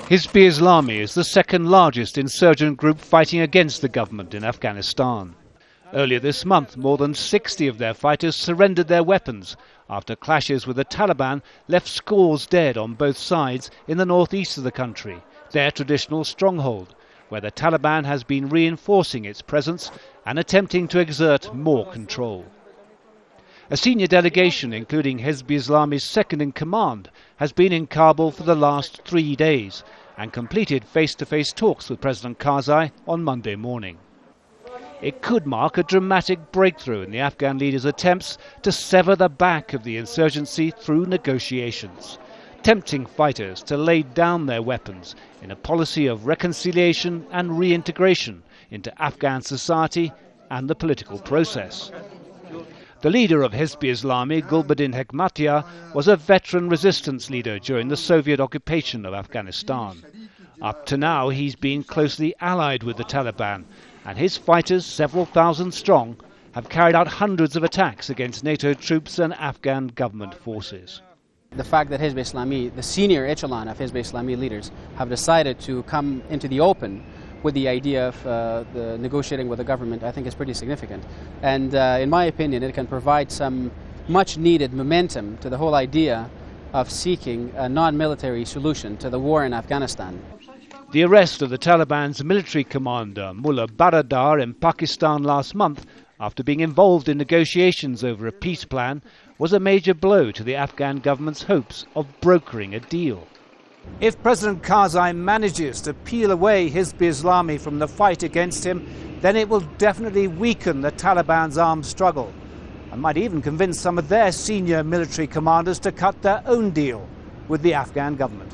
Hezb-e-Islami is the second largest insurgent group fighting against the government in Afghanistan. Earlier this month, more than 60 of their fighters surrendered their weapons after clashes with the Taliban left scores dead on both sides in the northeast of the country, their traditional stronghold, where the Taliban has been reinforcing its presence and attempting to exert more control. A senior delegation, including Hezb-e-Islami's second-in-command, has been in Kabul for the last 3 days and completed face-to-face talks with President Karzai on Monday morning. It could mark a dramatic breakthrough in the Afghan leader's attempts to sever the back of the insurgency through negotiations, tempting fighters to lay down their weapons in a policy of reconciliation and reintegration into Afghan society and the political process. The leader of Hezb-e-Islami, Gulbuddin Hekmatyar, was a veteran resistance leader during the Soviet occupation of Afghanistan. Up to now, he's been closely allied with the Taliban, and his fighters, several thousand strong, have carried out hundreds of attacks against NATO troops and Afghan government forces. The fact that Hezb-e-Islami, the senior echelon of Hezb-e-Islami leaders, have decided to come into the open with the idea of the negotiating with the government, I think is pretty significant. And in my opinion, it can provide some much-needed momentum to the whole idea of seeking a non-military solution to the war in Afghanistan. The arrest of the Taliban's military commander, Mullah Baradar, in Pakistan last month, after being involved in negotiations over a peace plan, was a major blow to the Afghan government's hopes of brokering a deal. If President Karzai manages to peel away Hezb-e-Islami from the fight against him, then it will definitely weaken the Taliban's armed struggle and might even convince some of their senior military commanders to cut their own deal with the Afghan government.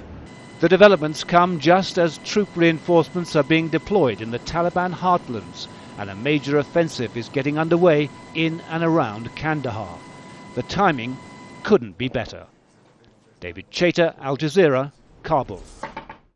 The developments come just as troop reinforcements are being deployed in the Taliban heartlands, and a major offensive is getting underway in and around Kandahar. The timing couldn't be better. David Chater, Al Jazeera, Kabul.